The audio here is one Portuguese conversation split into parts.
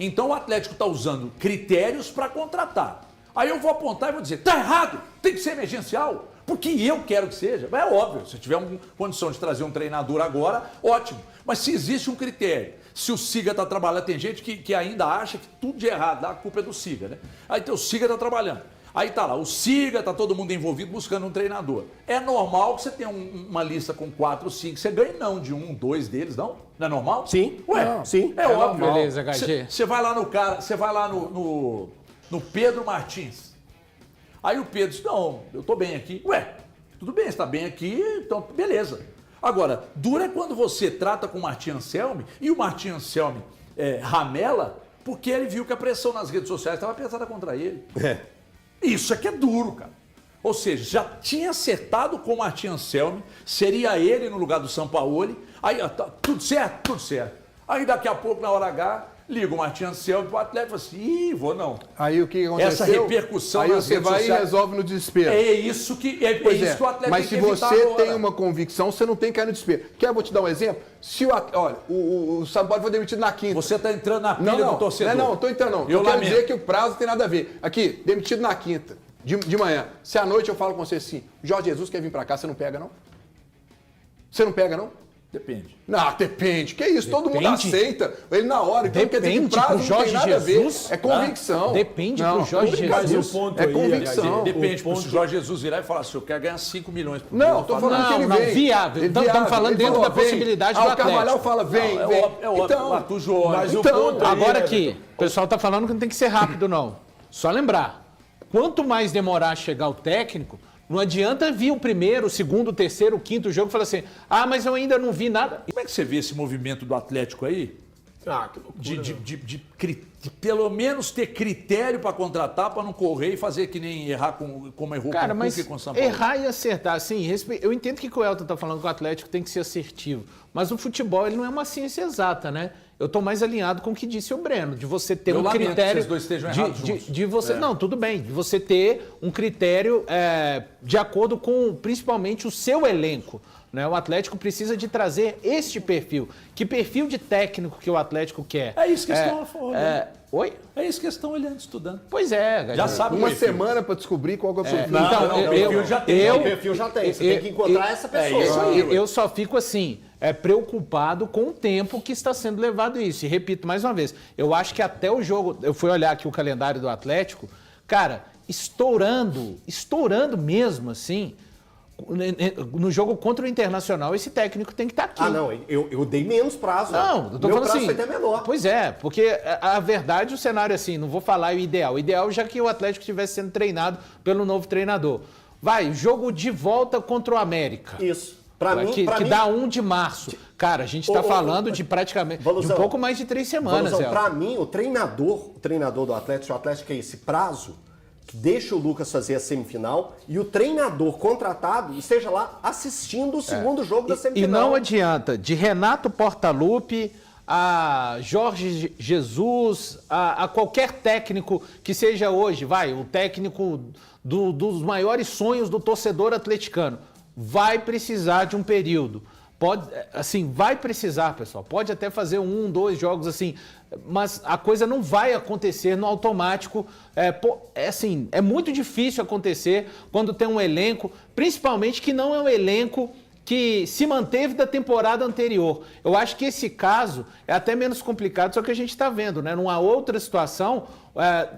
Então o Atlético está usando critérios para contratar. Aí eu vou apontar e vou dizer, tá errado, tem que ser emergencial, porque eu quero que seja. É óbvio, se tiver uma condição de trazer um treinador agora, ótimo. Mas se existe um critério, se o Siga está trabalhando, tem gente que ainda acha que tudo de errado, a culpa é do Siga, né? Aí então, o Siga está trabalhando. Aí tá lá, o Siga, está todo mundo envolvido buscando um treinador. É normal que você tenha uma lista com 4, 5, você ganhe não de 1, 2 deles, não? Não é normal? Sim. Ué, não, sim. É óbvio. Beleza, HG. Você vai lá no cara, você vai lá no Pedro Martins. Aí o Pedro diz, não, eu tô bem aqui. Ué, tudo bem, você está bem aqui, então beleza. Agora, dura é quando você trata com o Martim Anselmi e o Martim Anselmi ramela porque ele viu que a pressão nas redes sociais estava pesada contra ele. Isso é que é duro, cara. Ou seja, já tinha acertado com o Martim Anselmi, seria ele no lugar do Sampaoli. Aí, tá, tudo certo? Tudo certo. Aí daqui a pouco, na hora H, liga o Martim Anselmi pro Atlético e fala assim, ih, vou não. Aí o que aconteceu? Essa repercussão aí nas você redes vai sociais, e resolve no desespero. É isso que o Atlético mas se tem que evitar você agora. tem uma convicção, você não tem que cair no desespero. Vou te dar um exemplo? Se olha, o Sampaoli foi demitido na quinta. Você está entrando na pilha do torcedor. Não, estou entrando não. Eu quero dizer que o prazo tem nada a ver. Aqui, demitido na quinta, de manhã. Se à noite eu falo com você assim, Jorge Jesus quer vir para cá, você não pega não? Você não pega não? Depende. Não, depende. Que isso? Todo mundo aceita. Ele na hora. Então quer dizer que prazo não tem nada a ver. É convicção. Depende pro Jorge Jesus. É convicção. Depende pro Jorge Jesus virar e falar assim, eu quero ganhar 5 milhões por Não, tô falando que ele vem. Viável. Estamos falando dentro da possibilidade do Atlético. O Carvalhal fala, vem. É óbvio. Então, Arthur Jones. Mas o ponto Agora aqui, o pessoal tá falando que não tem que ser rápido, não. Só lembrar, quanto mais demorar a chegar o técnico, não adianta vir o primeiro, o segundo, o terceiro, o quinto jogo e falar assim, mas eu ainda não vi nada. Como é que você vê esse movimento do Atlético aí? Que loucura, De pelo menos ter critério para contratar, para não correr e fazer que nem errar como errou Cara, com o mas Cuca e com o São Paulo. errar e acertar, assim, eu entendo que o Elton tá falando que o Atlético tem que ser assertivo, mas o futebol ele não é uma ciência exata, né? Eu tô mais alinhado com o que disse o Breno, de você ter um critério... que vocês dois estejam errados juntos. de você, Não, tudo bem, de você ter um critério de acordo com, principalmente, o seu elenco. Né? O Atlético precisa de trazer este perfil. Que perfil de técnico que o Atlético quer? É isso que eles estão olhando. Oi? É isso que eles estão olhando, estudando. Pois é. Já sabe uma semana para descobrir qual que é o perfil. Não, o perfil já tem. O perfil já tem. Você tem que encontrar essa pessoa. isso aí. Eu só fico assim, preocupado com o tempo que está sendo levado isso. E repito mais uma vez, eu acho que até o jogo, eu fui olhar aqui o calendário do Atlético, cara, estourando mesmo, assim, no jogo contra o Internacional, esse técnico tem que estar aqui. Não, eu dei menos prazo. Não, eu tô Meu falando prazo assim. foi até menor. Pois é, porque a verdade, o cenário assim, não vou falar o ideal. O ideal já que o Atlético estivesse sendo treinado pelo novo treinador. Vai, jogo de volta contra o América. Isso. Pra mim, dá 1 de março. Cara, a gente está falando de praticamente de um pouco mais de 3 semanas. Para mim, o treinador do Atlético, se o Atlético é esse prazo, que deixa o Lucas fazer a semifinal e o treinador contratado esteja lá assistindo o segundo jogo da semifinal. E não adianta, de Renato Portaluppi a Jorge Jesus, a qualquer técnico que seja hoje, o técnico dos maiores sonhos do torcedor atleticano, vai precisar de um período. Vai precisar, pessoal. Pode até fazer 1, 2 jogos assim, mas a coisa não vai acontecer no automático. É muito difícil acontecer quando tem um elenco, principalmente que não é um elenco que se manteve da temporada anterior. Eu acho que esse caso é até menos complicado, só que a gente está vendo, né? Numa outra situação,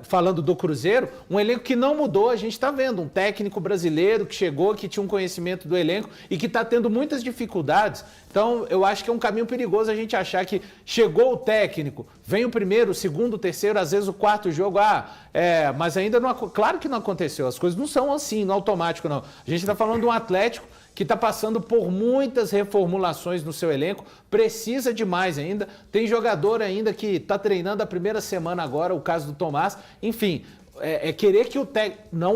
falando do Cruzeiro, um elenco que não mudou, a gente está vendo um técnico brasileiro que chegou, que tinha um conhecimento do elenco e que está tendo muitas dificuldades. Então, eu acho que é um caminho perigoso a gente achar que chegou o técnico, vem o primeiro, o segundo, o terceiro, às vezes o quarto jogo, mas ainda não... Claro que não aconteceu, as coisas não são assim, no automático, não. A gente está falando de um Atlético que está passando por muitas reformulações no seu elenco, precisa de mais ainda, tem jogador ainda que está treinando a primeira semana agora, o caso do Tomás, enfim, querer que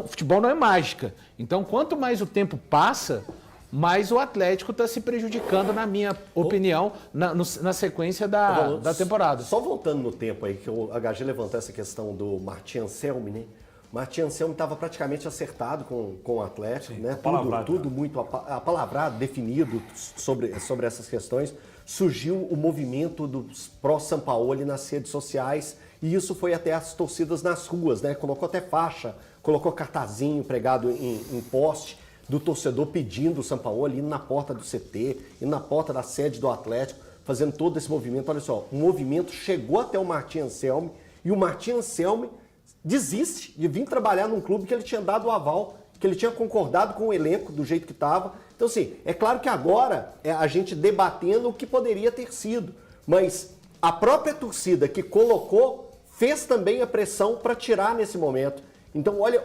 futebol não é mágica, então quanto mais o tempo passa, mais o Atlético está se prejudicando, na minha opinião, na sequência da temporada. Só voltando no tempo aí, que o HG levantou essa questão do Martim Anselmi, né? Martim Anselmi estava praticamente acertado com o Atlético, sim, né? Tudo muito apalavrado, definido sobre essas questões. Surgiu o movimento dos pró-Sampaoli nas redes sociais E isso foi até as torcidas nas ruas, né? Colocou até faixa, colocou cartazinho pregado em poste do torcedor pedindo o Sampaoli, indo na porta do CT, indo na porta da sede do Atlético, fazendo todo esse movimento. Olha só, o movimento chegou até o Martim Anselmi e o Martim Anselmi desiste de vir trabalhar num clube que ele tinha dado o aval, que ele tinha concordado com o elenco do jeito que estava. Então, assim, é claro que agora é a gente debatendo o que poderia ter sido, mas a própria torcida que colocou fez também a pressão para tirar nesse momento. Então, olha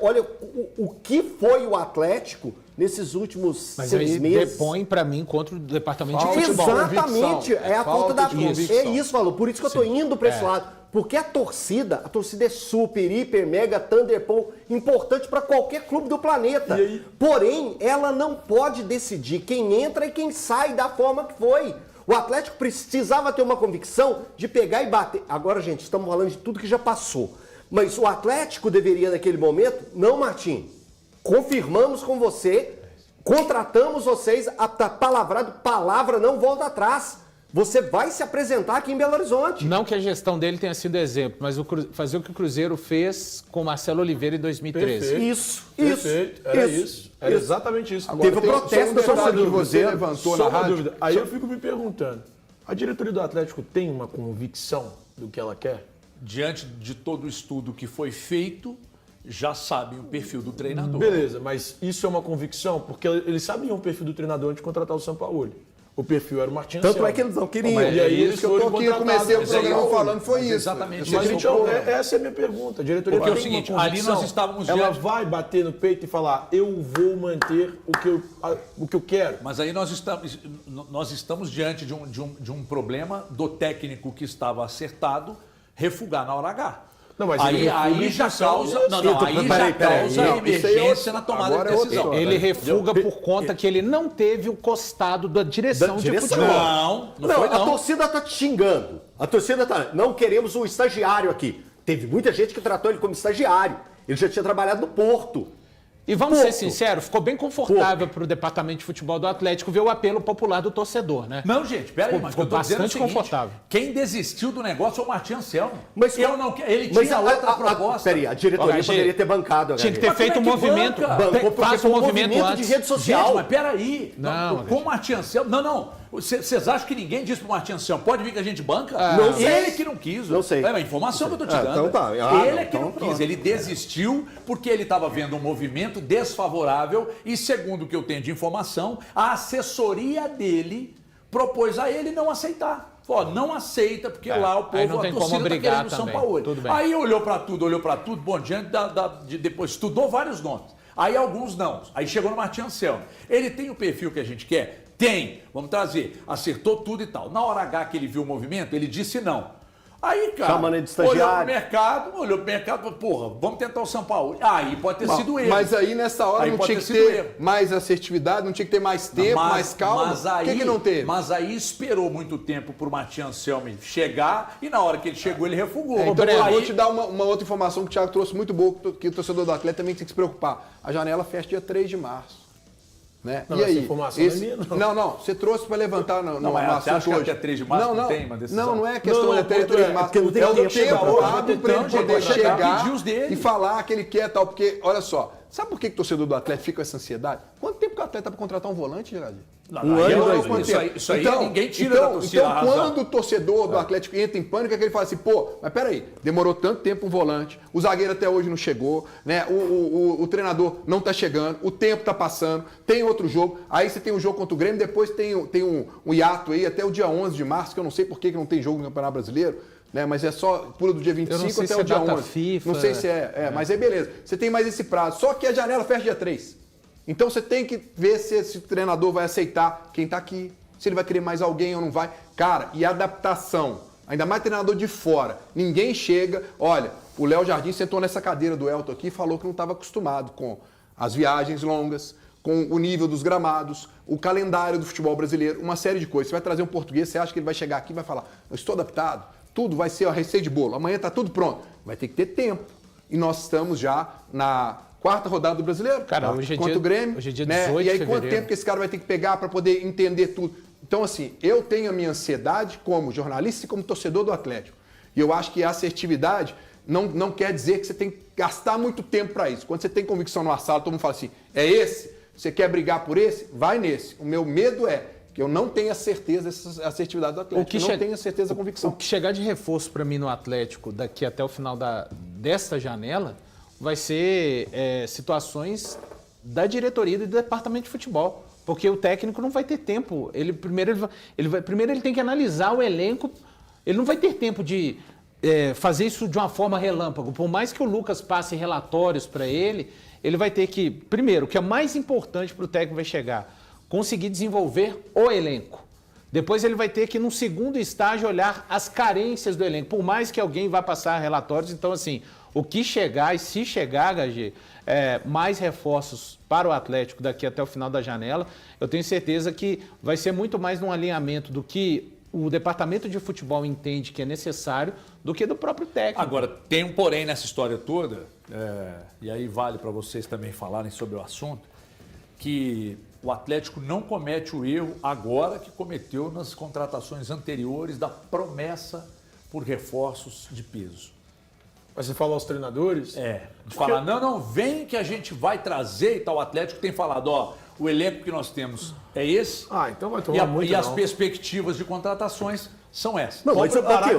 o que foi o Atlético nesses últimos 6 meses. Depõe para mim contra o departamento de futebol. Exatamente, é a falta da convicção. É isso, falou. Por isso que eu estou indo para esse lado. Porque a torcida é super, hiper, mega, thunderpol, importante para qualquer clube do planeta. Porém, ela não pode decidir quem entra e quem sai da forma que foi. O Atlético precisava ter uma convicção de pegar e bater. Agora, gente, estamos falando de tudo que já passou. Mas o Atlético deveria, naquele momento, não, Martim, confirmamos com você, contratamos vocês, a palavra não volta atrás. Você vai se apresentar aqui em Belo Horizonte. Não que a gestão dele tenha sido exemplo, mas fazer o que o Cruzeiro fez com Marcelo Oliveira em 2013. Isso. Era exatamente isso. Agora, teve o protesto do torcedor que você levantou na rádio. Dúvida. Aí eu fico me perguntando, a diretoria do Atlético tem uma convicção do que ela quer? Diante de todo o estudo que foi feito, já sabem o perfil do treinador. Beleza, mas isso é uma convicção? Porque eles sabiam o perfil do treinador antes de contratar o Sampaoli. O perfil era o Martim Anselmi. Tanto é que eles não queriam. E aí eles foram contratados. Comecei o programa falando, foi isso. Exatamente. Mas então, essa é a minha pergunta. A diretoria Porque é o tem seguinte, uma ali convicção, nós estávamos ela diante- vai bater no peito e falar, eu vou manter o que eu quero. Mas aí nós estamos diante de um problema do técnico que estava acertado refugar na hora H. Não, mas aí já causa, aí já causa emergência na tomada de decisão. Ele refuga por conta que ele não teve o costado da direção de futebol. Não foi A não. torcida tá te xingando. A torcida tá... Não queremos um estagiário aqui. Teve muita gente que tratou ele como estagiário. Ele já tinha trabalhado no Porto. E vamos ser sinceros, ficou bem confortável para o departamento de futebol do Atlético ver o apelo popular do torcedor, né? Não, gente, peraí, mas ficou eu tô dizendo bastante o seguinte, confortável. Quem desistiu do negócio foi o Martim Anselmi. Mas Ele tinha outra proposta. Peraí, a diretoria poderia ter bancado. Tinha que ter feito um movimento. Faça um movimento antes. de rede social. Gente, mas peraí. Não, com o Martim Anselmi... Não. Vocês acham que ninguém disse pro Martim Anselmi, pode vir que a gente banca? Não sei. Ele que não quis. Não sei. É a informação que eu tô te dando. Então tá. Ele é que não quis. Ele desistiu porque ele estava vendo um movimento desfavorável e, segundo o que eu tenho de informação, a assessoria dele propôs a ele não aceitar. Falou, não aceita, porque lá o povo, não tem a como torcida tá obrigar querendo o São também. Paulo. Tudo bem. Aí olhou para tudo, bom, diante depois estudou vários nomes. Aí alguns não. Aí chegou no Martim Anselmi. Ele tem o perfil que a gente quer? Tem. Vamos trazer. Acertou tudo e tal. Na hora H que ele viu o movimento, ele disse não. Aí, cara, Chamando ele de estagiário. olhou pro mercado e falou, porra, vamos tentar o São Paulo. Aí pode ter sido erro. Mas aí nessa hora Aí não pode tinha que ter sido erro. ter mais assertividade, não tinha que ter mais tempo, mais calma. Mas aí, Por que não teve? Mas aí esperou muito tempo pro Martim Anselmi chegar e na hora que ele chegou, ele refugou. Então eu Aí- vou te dar uma outra informação que o Thiago trouxe muito boa, que o torcedor do Atlético também tem que se preocupar. A janela fecha dia 3 de março. Né? Não, E essa aí? informação não é minha, não. Não, você trouxe para levantar no mas você acha que hoje. até 3 de março não tem uma decisão? Não é questão Não, de até 3 de é março. porque não tem É o tempo. tempo Hoje hábil para ele então, poder gente, chegar pedir os dele. e falar que ele quer tal. Porque, olha só, sabe por que o torcedor do Atlético fica com essa ansiedade? Quanto tempo que o Atlético tá para contratar um volante, Gerardinho? Um ano e 2 meses. Isso aí ninguém tira da torcida a razão. Quando o torcedor do Atlético entra em pânico, é que ele fala assim, pô, mas peraí, demorou tanto tempo um volante, o zagueiro até hoje não chegou, né? O treinador não tá chegando, o tempo tá passando, tem outro jogo, aí você tem um jogo contra o Grêmio, depois tem um hiato aí até o dia 11 de março, que eu não sei por que não tem jogo no Campeonato Brasileiro, né? Mas é só pula do dia 25 sei até se o dia é data 11. FIFA. Não sei se mas aí beleza. Você tem mais esse prazo. Só que a janela fecha dia 3. Então você tem que ver se esse treinador vai aceitar quem tá aqui, se ele vai querer mais alguém ou não vai. Cara, e adaptação. Ainda mais treinador de fora. Ninguém chega. Olha, o Léo Jardim sentou nessa cadeira do Elton aqui e falou que não estava acostumado com as viagens longas, com o nível dos gramados, o calendário do futebol brasileiro, uma série de coisas. Você vai trazer um português, você acha que ele vai chegar aqui e vai falar, eu estou adaptado, tudo vai ser a receita de bolo, amanhã está tudo pronto. Vai ter que ter tempo. E nós estamos já na 4ª rodada do Brasileiro. Cara, hoje é contra dia- o Grêmio. hoje é dia né? 18 E aí de quanto fevereiro. tempo que esse cara vai ter que pegar para poder entender tudo? Então, assim, eu tenho a minha ansiedade como jornalista e como torcedor do Atlético. E eu acho que a assertividade não quer dizer que você tem que gastar muito tempo para isso. Quando você tem convicção numa sala, todo mundo fala assim, é esse? Você quer brigar por esse? Vai nesse. O meu medo é que eu não tenha certeza dessa assertividade do Atlético. Eu não tenho certeza da convicção. O que chegar de reforço para mim no Atlético daqui até o final desta janela vai ser situações da diretoria e do departamento de futebol. Porque o técnico não vai ter tempo. Primeiro ele tem que analisar o elenco. Ele não vai ter tempo de fazer isso de uma forma relâmpago. Por mais que o Lucas passe relatórios para ele vai ter que, primeiro, o que é mais importante para o técnico vai chegar, conseguir desenvolver o elenco. Depois ele vai ter que, num segundo estágio, olhar as carências do elenco. Por mais que alguém vá passar relatórios, então, assim, o que chegar, e se chegar, HG, mais reforços para o Atlético daqui até o final da janela, eu tenho certeza que vai ser muito mais num alinhamento do que o departamento de futebol entende que é necessário do que do próprio técnico. Agora, tem um porém nessa história toda, e aí vale para vocês também falarem sobre o assunto, que o Atlético não comete o erro agora que cometeu nas contratações anteriores da promessa por reforços de peso. Mas você fala aos treinadores? De falar, não, vem que a gente vai trazer e tal. O Atlético tem falado, o elenco que nós temos é esse. Então vai tomar muito. E as perspectivas de contratações são essas. Não, mas peraí, gente.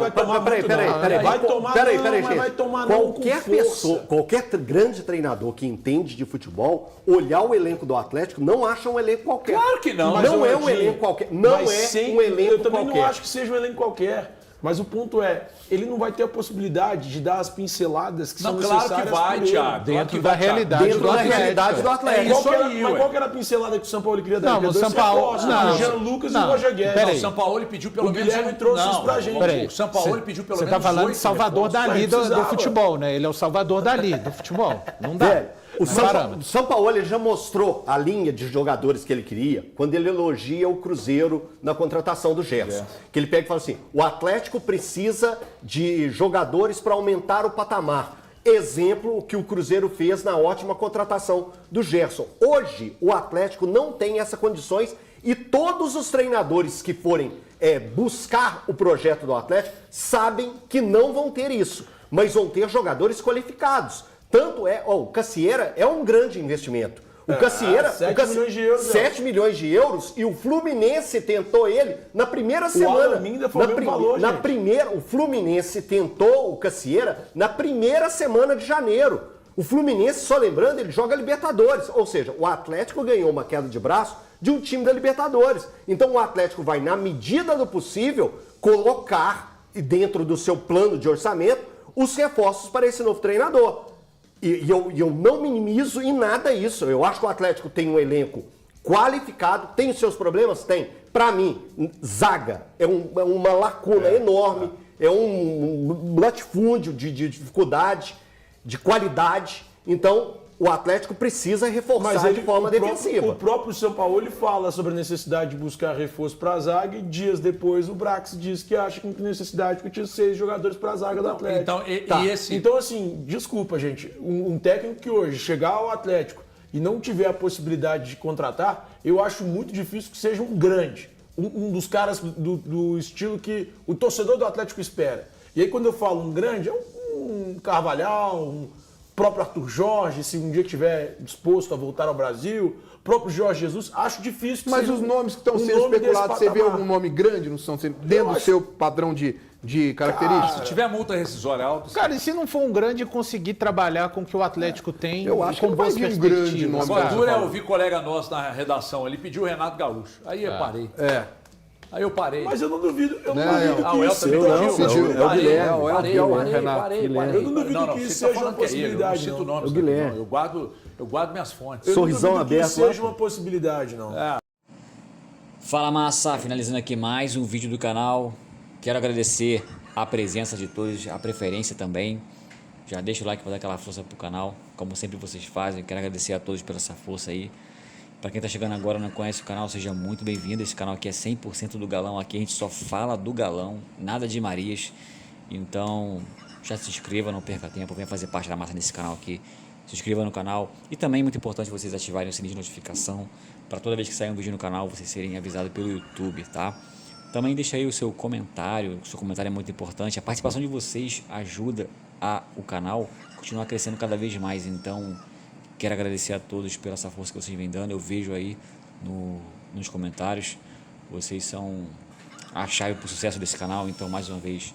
Vai tomar Qualquer pessoa, qualquer grande treinador que entende de futebol, olhar o elenco do Atlético, não acha um elenco qualquer. Claro que não. Não é um elenco qualquer. Não é um elenco qualquer. Eu também não acho que seja um elenco qualquer. Mas o ponto é, ele não vai ter a possibilidade de dar as pinceladas que são necessárias. Claro que vai, Thiago. Dentro da realidade do Atlético. Mas qual que era a pincelada que o São Paulo queria dar? Não, o São Paulo... O Jean Lucas e o Roger Guedes. O São Paulo pediu pelo menos... O Guilherme trouxe isso pra gente. O São Paulo pediu pelo menos... Você tá falando de Salvador Dali do futebol, né? Ele é o Salvador Dali do futebol. Não dá. O São Paulo ele já mostrou a linha de jogadores que ele queria quando ele elogia o Cruzeiro na contratação do Gerson. Que ele pega e fala assim, o Atlético precisa de jogadores para aumentar o patamar. Exemplo, o que o Cruzeiro fez na ótima contratação do Gerson. Hoje, o Atlético não tem essas condições e todos os treinadores que forem buscar o projeto do Atlético sabem que não vão ter isso, mas vão ter jogadores qualificados. Tanto o Cassieira é um grande investimento. O Cassieira... 7 milhões de euros. 7 milhões de euros e o Fluminense tentou ele na primeira semana. O Alaminda foi o mesmo valor, o Fluminense tentou o Cassieira na primeira semana de janeiro. O Fluminense, só lembrando, ele joga Libertadores. Ou seja, o Atlético ganhou uma queda de braço de um time da Libertadores. Então o Atlético vai, na medida do possível, colocar dentro do seu plano de orçamento os reforços para esse novo treinador. E eu não minimizo em nada isso. Eu acho que o Atlético tem um elenco qualificado, tem os seus problemas? Tem. Para mim, zaga é uma lacuna enorme, é um latifúndio de dificuldade, de qualidade. Então, o Atlético precisa reforçar de forma defensiva. O próprio São Paulo ele fala sobre a necessidade de buscar reforço para a zaga e dias depois o Brax diz que acha que tem necessidade que tinha 6 jogadores para a zaga do Atlético. Então, assim, desculpa, gente, um técnico que hoje chegar ao Atlético e não tiver a possibilidade de contratar, eu acho muito difícil que seja um grande, um dos caras do estilo que o torcedor do Atlético espera. E aí quando eu falo um grande, é um Carvalhal, próprio Arthur Jorge, se um dia estiver disposto a voltar ao Brasil, próprio Jorge Jesus, acho difícil que Mas os nomes que estão sendo especulados, você vê algum nome grande no São Paulo, dentro do seu padrão de características? Se tiver multa rescisória alta... Cara, e se não for um grande conseguir trabalhar com o que o Atlético tem, eu acho com que boas vai vir um grande nome. Agora, duro é ouvir colega nosso na redação, ele pediu o Renato Gaúcho. Aí eu parei. Aí eu parei. Mas eu não duvido, que isso seja uma possibilidade. Eu não duvido que isso seja uma possibilidade. Eu não cito o nome, Guilherme. Eu guardo minhas fontes. Sorrisão aberto. Que isso seja uma possibilidade, não. Fala massa, finalizando aqui mais um vídeo do canal. Quero agradecer a presença de todos, a preferência também. Já deixa o like para dar aquela força pro canal, como sempre vocês fazem. Quero agradecer a todos pela essa força aí. Para quem está chegando agora e não conhece o canal, seja muito bem-vindo. Esse canal aqui é 100% do Galão. Aqui a gente só fala do Galão, nada de Marias. Então, já se inscreva, não perca tempo. Venha fazer parte da massa nesse canal aqui. Se inscreva no canal. E também é muito importante vocês ativarem o sininho de notificação para toda vez que sair um vídeo no canal, vocês serem avisados pelo YouTube, tá? Também deixa aí o seu comentário é muito importante. A participação de vocês ajuda o canal a continuar crescendo cada vez mais. Então, quero agradecer a todos pela essa força que vocês vêm dando. Eu vejo aí nos comentários. Vocês são a chave para o sucesso desse canal. Então, mais uma vez,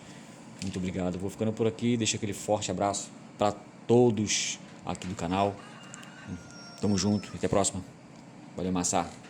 muito obrigado. Vou ficando por aqui. Deixo aquele forte abraço para todos aqui do canal. Tamo junto. Até a próxima. Valeu, Massa.